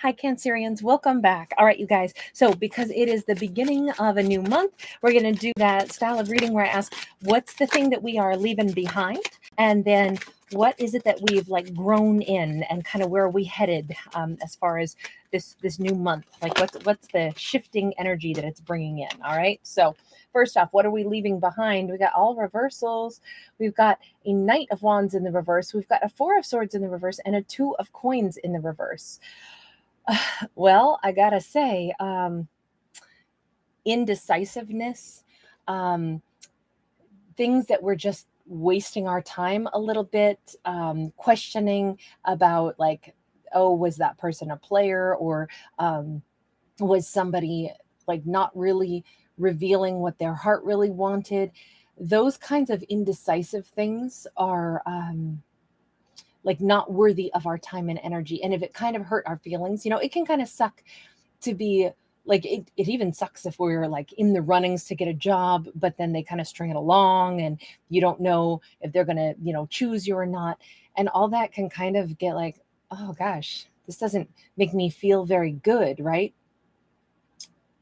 Hi, Cancerians. Welcome back. All right, you guys. So, because it is the beginning of a new month, we're going to do that style of reading where I ask, what's the thing that we are leaving behind? And then, what is it that we've like grown in, and kind of where are we headed as far as this new month? Like, what's the shifting energy that it's bringing in? All right. So, first off, what are we leaving behind? We got all reversals. We've got a Knight of Wands in the reverse. We've got a Four of Swords in the reverse and a Two of Coins in the reverse. Well, I gotta say, indecisiveness, things that we're just wasting our time a little bit, questioning about like, oh, was that person a player, or was somebody like not really revealing what their heart really wanted? Those kinds of indecisive things are like not worthy of our time and energy. And if it kind of hurt our feelings, it can kind of suck to be like, it even sucks if we're like in the runnings to get a job, but then they kind of string it along and you don't know if they're going to, choose you or not. And all that can kind of get like, oh gosh, this doesn't make me feel very good, right?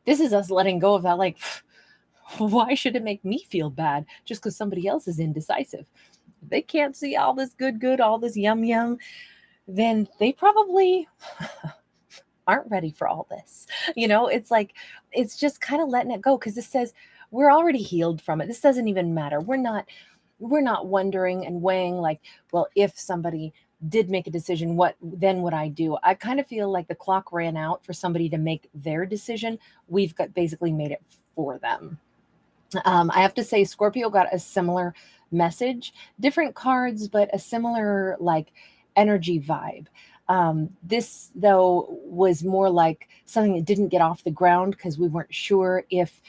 This is us letting go of that, like, why should it make me feel bad just because somebody else is indecisive? They can't see all this good, all this yum, then they probably aren't ready for all this. It's like, it's just kind of letting it go, because this says we're already healed from it. This doesn't even matter. We're not wondering and weighing like, well, if somebody did make a decision, what then would I do? I kind of feel like the clock ran out for somebody to make their decision. We've got basically made it for them. I have to say, Scorpio got a similar message, different cards, but a similar like energy vibe. This though was more like something that didn't get off the ground because we weren't sure if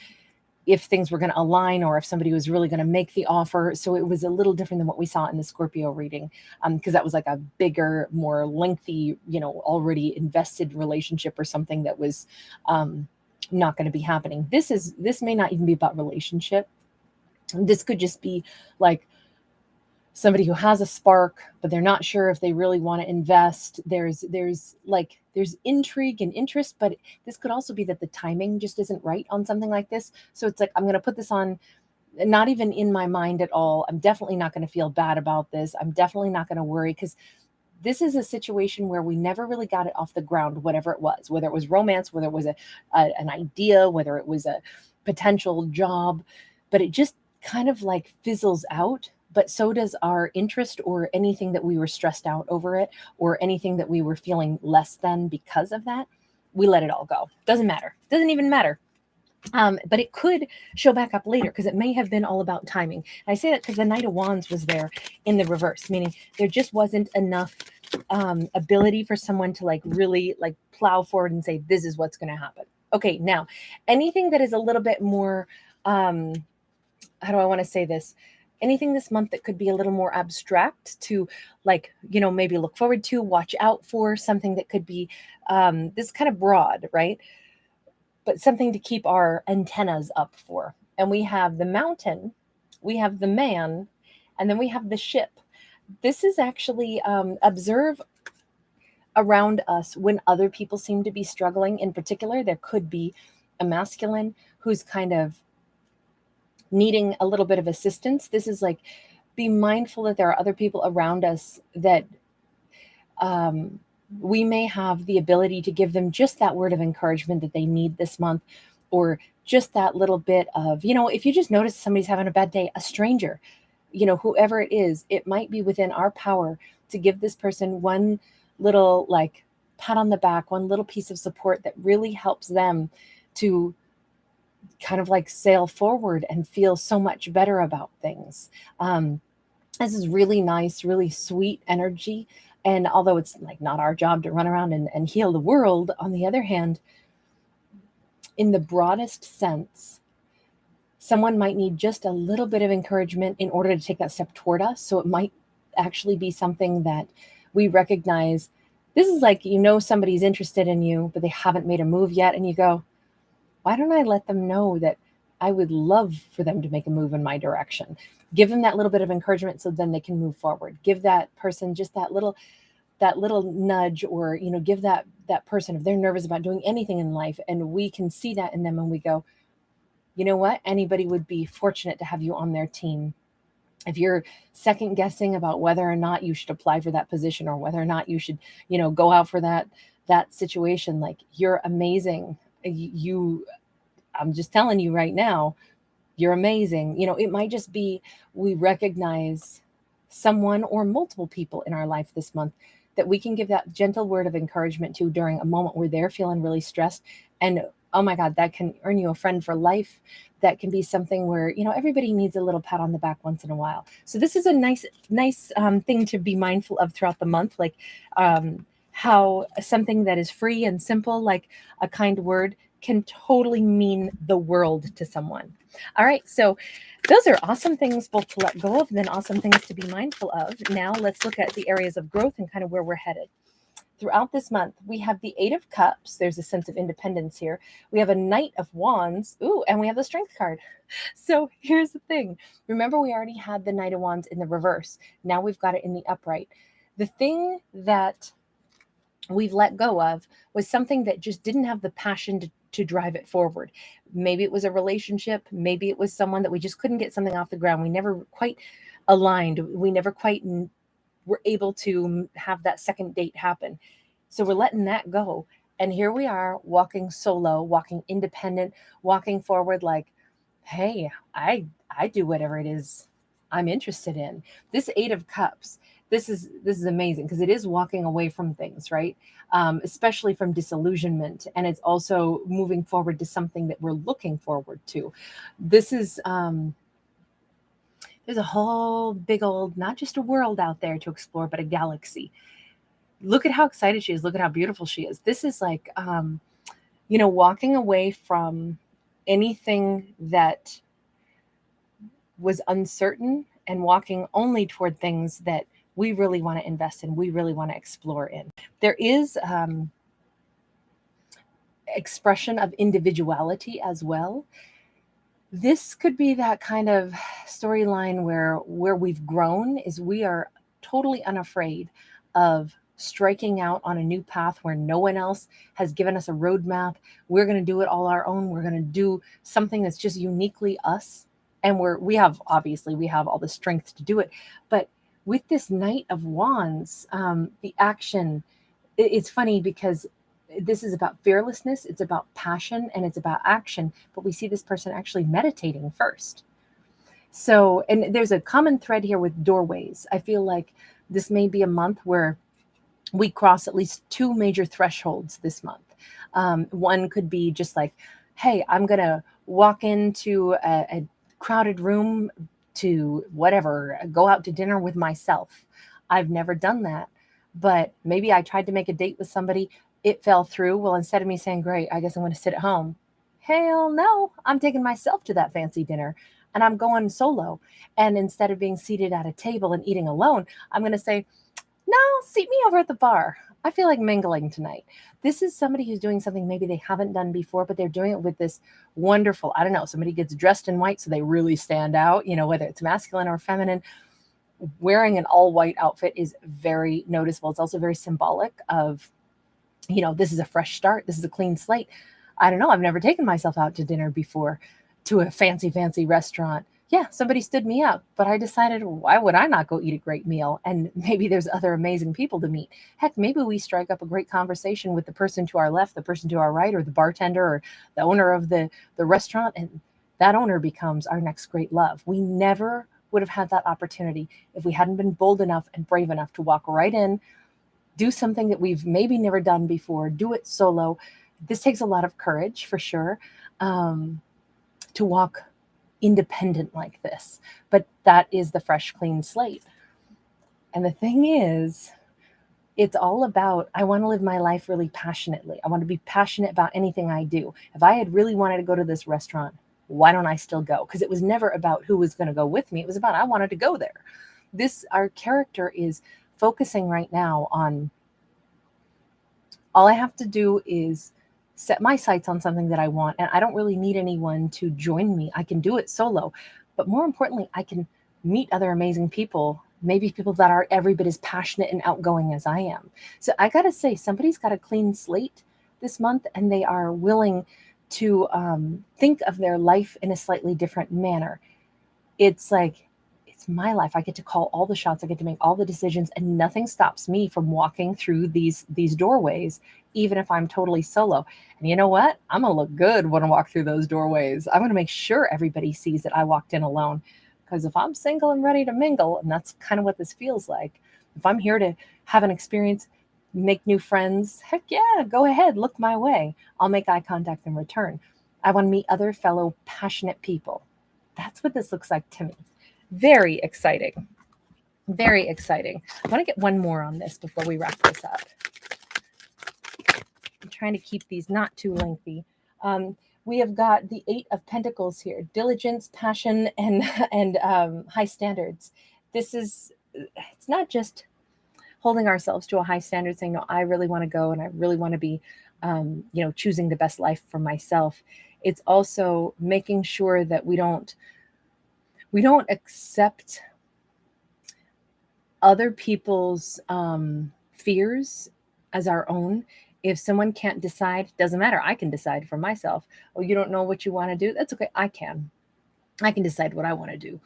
things were going to align or if somebody was really going to make the offer. So it was a little different than what we saw in the Scorpio reading, because that was like a bigger, more lengthy, already invested relationship or something that was not going to be happening. This may not even be about relationship. This could just be like somebody who has a spark, but they're not sure if they really want to invest. There's intrigue and interest, but this could also be that the timing just isn't right on something like this. So it's like, I'm going to put this on, not even in my mind at all. I'm definitely not going to feel bad about this. I'm definitely not going to worry, because this is a situation where we never really got it off the ground, whatever it was, whether it was romance, whether it was an idea, whether it was a potential job, but it just kind of like fizzles out. But so does our interest or anything that we were stressed out over it, or anything that we were feeling less than because of that. We let it all go. Doesn't matter. Doesn't even matter. But it could show back up later, because it may have been all about timing. And I say that because the Knight of Wands was there in the reverse, meaning there just wasn't enough ability for someone to like really like plow forward and say, this is what's going to happen. Okay, now anything that is a little bit more, how do I want to say this? Anything this month that could be a little more abstract to like, maybe look forward to, watch out for, something that could be this kind of broad, right? But something to keep our antennas up for. And we have the Mountain, we have the Man, and then we have the Ship. This is actually observe around us when other people seem to be struggling. In particular, there could be a masculine who's kind of needing a little bit of assistance. This is like, be mindful that there are other people around us that we may have the ability to give them just that word of encouragement that they need this month, or just that little bit of, if you just notice somebody's having a bad day, a stranger, whoever it is, it might be within our power to give this person one little like pat on the back, one little piece of support that really helps them to kind of like sail forward and feel so much better about things. This is really nice, really sweet energy. And although it's like not our job to run around and heal the world, on the other hand, in the broadest sense, someone might need just a little bit of encouragement in order to take that step toward us. So it might actually be something that we recognize. This is like, somebody's interested in you, but they haven't made a move yet. And you go, why don't I let them know that I would love for them to make a move in my direction? Give them that little bit of encouragement so then they can move forward. Give that person just that little nudge, or, give that that person, if they're nervous about doing anything in life, and we can see that in them and we go, you know what? Anybody would be fortunate to have you on their team. If you're second guessing about whether or not you should apply for that position or whether or not you should, go out for that situation, like, you're amazing. I'm just telling you right now, you're amazing. It might just be we recognize someone or multiple people in our life this month that we can give that gentle word of encouragement to during a moment where they're feeling really stressed. And oh my God, that can earn you a friend for life. That can be something where, everybody needs a little pat on the back once in a while. So this is a nice thing to be mindful of throughout the month. Like how something that is free and simple, like a kind word, can totally mean the world to someone. All right, so those are awesome things both to let go of and then awesome things to be mindful of. Now let's look at the areas of growth and kind of where we're headed. Throughout this month, we have the Eight of Cups. There's a sense of independence here. We have a Knight of Wands. Ooh, and we have the Strength card. So here's the thing. Remember, we already had the Knight of Wands in the reverse. Now we've got it in the upright. The thing that we've let go of was something that just didn't have the passion to drive it forward. Maybe it was a relationship. Maybe it was someone that we just couldn't get something off the ground. We never quite aligned. We never quite were able to have that second date happen. So we're letting that go. And here we are walking solo, walking independent, walking forward like, hey, I do whatever it is I'm interested in. This Eight of Cups, this is amazing because it is walking away from things, right? Especially from disillusionment. And it's also moving forward to something that we're looking forward to. This is, there's a whole big old, not just a world out there to explore, but a galaxy. Look at how excited she is. Look at how beautiful she is. This is like, walking away from anything that was uncertain and walking only toward things that we really want to invest in, we really want to explore in. There is expression of individuality as well. This could be that kind of storyline where we've grown is we are totally unafraid of striking out on a new path where no one else has given us a roadmap. We're going to do it all our own. We're going to do something that's just uniquely us. And we have all the strength to do it. But with this Knight of Wands, the action, it's funny because this is about fearlessness, it's about passion, and it's about action. But we see this person actually meditating first. So, and there's a common thread here with doorways. I feel like this may be a month where we cross at least two major thresholds this month. One could be just like, hey, I'm going to walk into a crowded room to whatever, go out to dinner with myself. I've never done that, but maybe I tried to make a date with somebody. It fell through. Well, instead of me saying, great, I guess I'm going to sit at home. Hell no, I'm taking myself to that fancy dinner and I'm going solo. And instead of being seated at a table and eating alone, I'm going to say, no, seat me over at the bar. I feel like mingling tonight. This is somebody who's doing something maybe they haven't done before, but they're doing it with this wonderful, I don't know, somebody gets dressed in white so they really stand out, whether it's masculine or feminine. Wearing an all white outfit is very noticeable. It's also very symbolic of, this is a fresh start. This is a clean slate. I don't know. I've never taken myself out to dinner before, to a fancy restaurant. Yeah, somebody stood me up, but I decided, why would I not go eat a great meal? And maybe there's other amazing people to meet. Heck, maybe we strike up a great conversation with the person to our left, the person to our right, or the bartender or the owner of the restaurant. And that owner becomes our next great love. We never would have had that opportunity if we hadn't been bold enough and brave enough to walk right in, do something that we've maybe never done before, do it solo. This takes a lot of courage for sure, to walk independent like this, but that is the fresh, clean slate. And the thing is, it's all about, I want to live my life really passionately. I want to be passionate about anything I do. If I had really wanted to go to this restaurant, why don't I still go? Because it was never about who was going to go with me. It was about, I wanted to go there. Our character is focusing right now on, all I have to do is set my sights on something that I want, and I don't really need anyone to join me. I can do it solo, but more importantly, I can meet other amazing people maybe people that are every bit as passionate and outgoing as I am. So I got to say, somebody's got a clean slate this month, and they are willing to think of their life in a slightly different manner. It's like, it's my life. I get to call all the shots. I get to make all the decisions, and nothing stops me from walking through these doorways, even if I'm totally solo. And you know what? I'm gonna look good when I walk through those doorways. I'm gonna make sure everybody sees that I walked in alone. Because if I'm single and ready to mingle, and that's kind of what this feels like, if I'm here to have an experience, make new friends, heck yeah, go ahead, look my way. I'll make eye contact in return. I want to meet other fellow passionate people. That's what this looks like to me. Very exciting. Very exciting. I want to get one more on this before we wrap this up. I'm trying to keep these not too lengthy. We have got the 8 of Pentacles here: diligence, passion, and high standards. This is, it's not just holding ourselves to a high standard, saying, no, I really want to go and I really want to be, choosing the best life for myself. It's also making sure that we don't accept other people's fears as our own. If someone can't decide, doesn't matter. I can decide for myself. Oh, you don't know what you want to do? That's okay. I can decide what I want to do.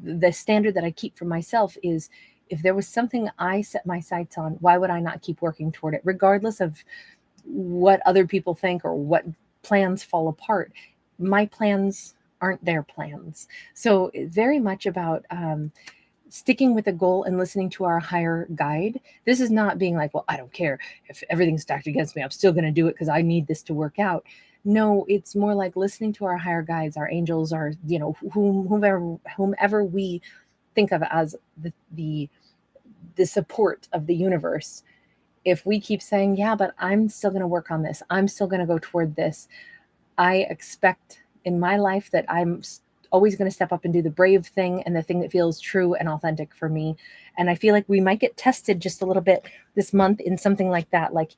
The standard that I keep for myself is, if there was something I set my sights on, why would I not keep working toward it, regardless of what other people think or what plans fall apart? My plans aren't their plans. So very much about sticking with a goal and listening to our higher guide. This is not being like, well, I don't care if everything's stacked against me, I'm still going to do it because I need this to work out. No, it's more like listening to our higher guides, our angels, our, whomever we think of as the support of the universe. If we keep saying, yeah, but I'm still going to work on this, I'm still going to go toward this, I expect in my life that I'm always going to step up and do the brave thing and the thing that feels true and authentic for me. And I feel like we might get tested just a little bit this month in something like that, like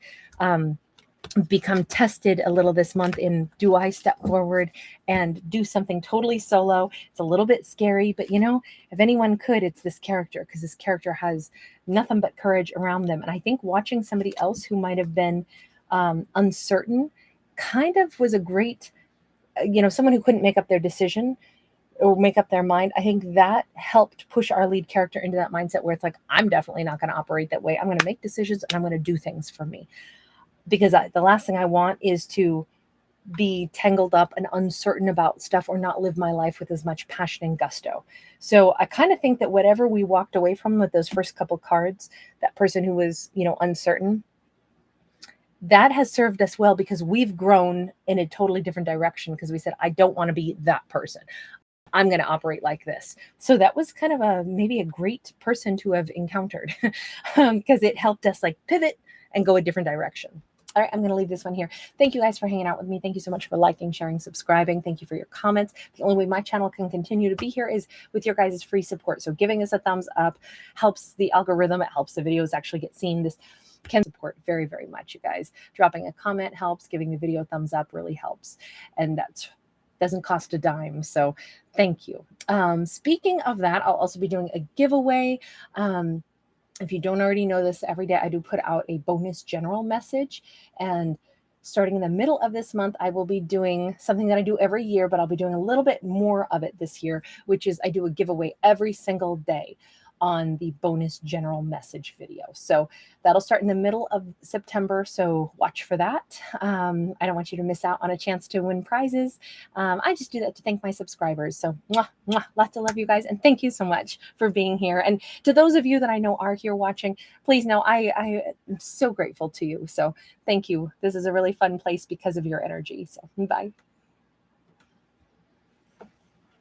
become tested a little this month in, do I step forward and do something totally solo? It's a little bit scary, but if anyone could, it's this character, because this character has nothing but courage around them. And I think watching somebody else who might have been uncertain kind of was a great, someone who couldn't make up their decision or make up their mind. I think that helped push our lead character into that mindset where it's like, I'm definitely not going to operate that way. I'm going to make decisions and I'm going to do things for me. Because the last thing I want is to be tangled up and uncertain about stuff, or not live my life with as much passion and gusto. So I kind of think that whatever we walked away from with those first couple cards, that person who was, uncertain, that has served us well, because we've grown in a totally different direction, because we said, I don't want to be that person. I'm going to operate like this. So that was kind of maybe a great person to have encountered, because it helped us like pivot and go a different direction. All right, I'm going to leave this one here. Thank you guys for hanging out with me. Thank you so much for liking, sharing, subscribing. Thank you for your comments. The only way my channel can continue to be here is with your guys' free support. So giving us a thumbs up helps the algorithm. It helps the videos actually get seen. This can support very, very much, you guys. Dropping a comment helps. Giving the video a thumbs up really helps. And that doesn't cost a dime. So thank you. Speaking of that, I'll also be doing a giveaway. If you don't already know this, every day I do put out a bonus general message, and starting in the middle of this month, I will be doing something that I do every year, but I'll be doing a little bit more of it this year, which is I do a giveaway every single day on the bonus general message video. So that'll start in the middle of September. So watch for that. I don't want you to miss out on a chance to win prizes. I just do that to thank my subscribers. So mwah, mwah, lots of love, you guys. And thank you so much for being here. And to those of you that I know are here watching, please know I am so grateful to you. So thank you. This is a really fun place because of your energy. So bye.